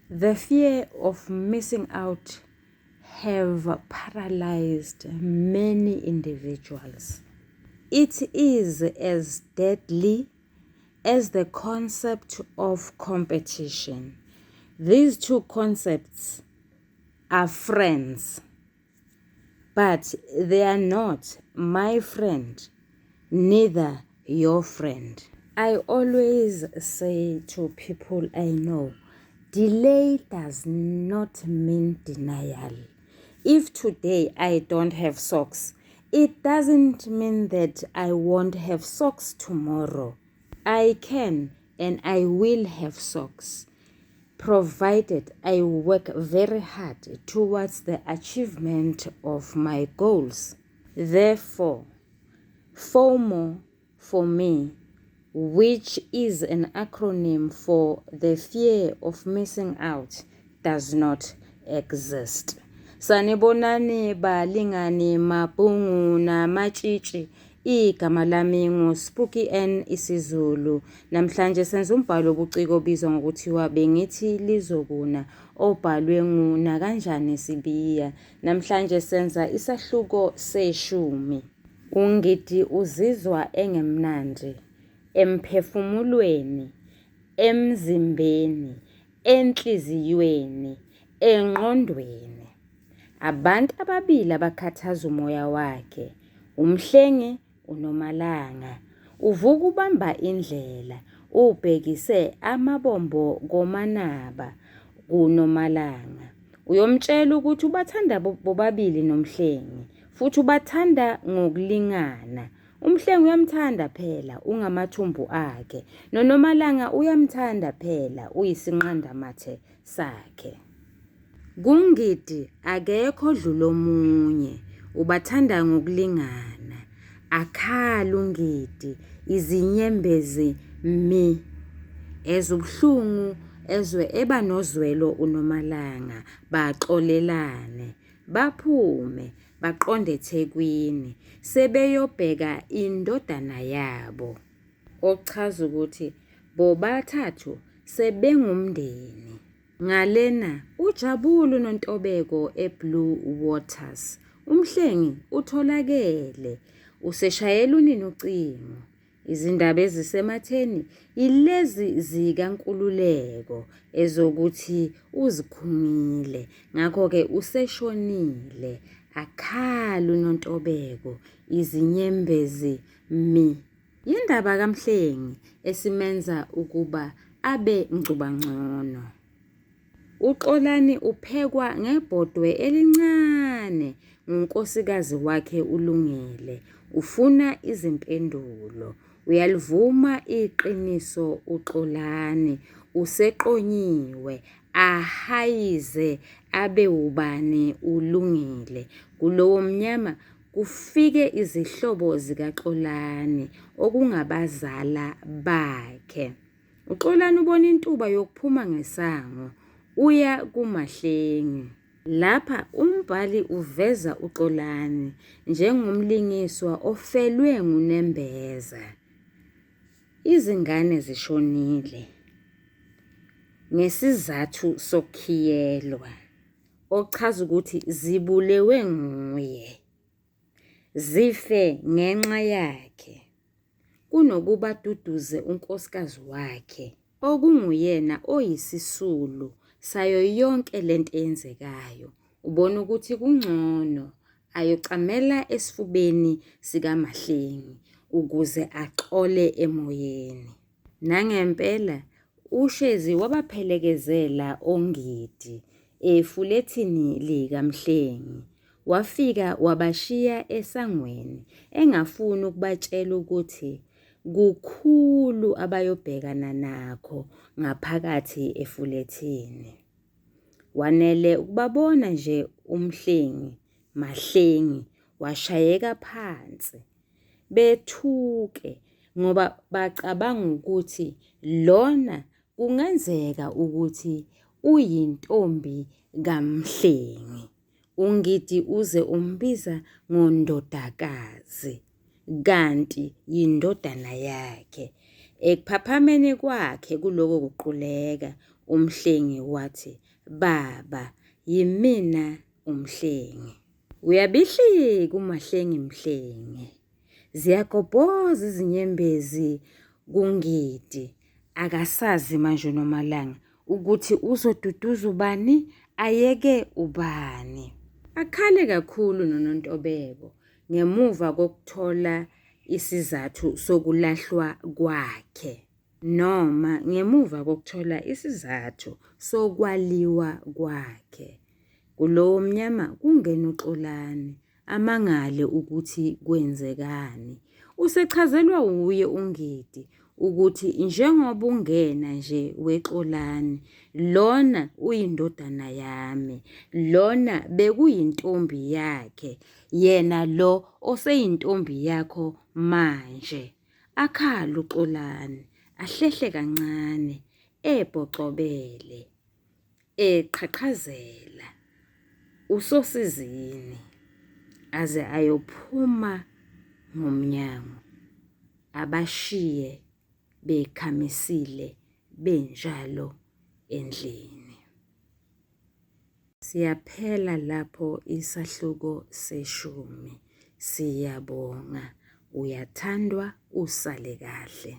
The fear of missing out have paralyzed many individuals. It is as deadly as the concept of competition. These two concepts are friends, but they are not my friend, neither your friend. I always say to people I know, delay does not mean denial. If today I don't have socks, it doesn't mean that I won't have socks tomorrow. I can and I will have socks, provided I work very hard towards the achievement of my goals. Therefore, FOMO for me, which is an acronym for the fear of missing out, does not exist. Sanibonani balingani mabhungu namatshitshi. Igama lami nguSpooky N isiZulu. Namhlanje senza umbhalo obuciko obizwa ngokuthiwa Bengithi Lizokuna, obhalwe nguNakanjani Sibiya. Namhlanje senza isahluko se-10. Ungidi uzizwa engemnandi emphefumulweni, emzimbeni, enhliziyweni, engqondweni. Abantu ababili abakhathaza umoya wakhe, umhlengi uNomalanga. Uvuka ubamba indlela, ubhekise amabombo komanaba kuNomalanga. Uyomtshela ukuthi ubathanda bobabili nomhlengi, futhi ubathanda ngokulingana. Umhlengi uyamthanda phela ungamathumbu akhe, noNomalanga uyamthanda phela uyisinqandamathe sakhe. Kungidi akekho dlula omunye, ubathanda ngokulingana. Akhala ungidi, izinyembezi mi. Ezubuhlungu ezwe eba nozwelo uNomalanga, baxolelane, baphume, baqonde eThekwini, sebeyobheka indodana yabo. Okuchaza ukuthi bobathathu sebengumndeni. Ngalena ujabule uNontobeko eBlue Waters. Umhlengi utholakele, useshayela unini ucingo. Izindaba ezisematheni ilezi zikaNkululeko ezokuthi uzikhumile, ngakho-ke useshonile. Akhala uNontobeko, izinyembezi mi. Yindaba kaMhlengi esimenza ukuba abe ngcubangcono. UXolani uphekwa ngebhodwe elincane ngunkosikazi wakhe uLungile. Ufuna izimpendulo. Uyalivuma iqiniso uXolani, useqonyiwe, ahayize abe ubani uLungile. Kulowo mnyama kufike izihlobo zikaXolani okungabazala bakhe. uXolani ubona intuba yokuphuma ngesango, uya kuMahlengi. Lapha umbhali uveza uXolani njengomlingiswa ofelwe nguNembeza. Izingane zishonile ngesizathu sokukhiyelwa, okuchaza ukuthi zibulewe nguye, zife ngenxa yakhe. Kunokuba duduze unkosikazi wakhe, okunguyena oyisisulu sayo yonke lento eyenzekayo. Ubona ukuthi kungcono ayocamela esifubeni sikaMahlengi ukuze axole emoyeni. Nangempela uShezi wabaphelekezela ongidi efulethini likaMhlengi. Wafika wabashiya esangweni, engafuni ukubatshela ukuthi kukhulu abayobhekana nakho ngaphakathi efulethini. Wanele ukubabona nje Mahlengi washayeka phansi. Bethuke ngoba bacabanga ukuthi lona kungenzeka ukuthi uyintombi kaMhlengi. Ungidi uze umbiza ngondodakazi, kanti yindodana yakhe. Ekuphaphameni kwakhe kuloko kuquleka, umhlengi wathi, "Baba, yimina umhlengi." Uyabihlika umahlengi mhlengi. Ziyagobhoza izinyembezi kuNgidi. Akasazi manje uNomalanga ukuthi uzoduduza ubani ayeke ubani. Akhale kakhulu noNontobeko ngemuva kokuthola isizathu sokulahlwa kwakhe, noma ngemuva kokuthola isizathu sokwaliwa kwakhe. Kulowo mnyama kungena uXolani amangale ukuthi kwenzekani. Usechazelwa uye uNgidi ukuthi njengoba ungena nje weXolani, lona uyindodana yami, lona bekuyintombi yakhe, yena lo oseyintombi yakho manje. Akhala uXolani, ahlehle kancane, ebhocobele, eqhaqhazela usosizini, aze ayophuma ngomnyango, abashiye bekhamisile benjalo endlini. Siyaphela lapho isahluko seshumi. Siyabonga. Uyathandwa, usale kahle.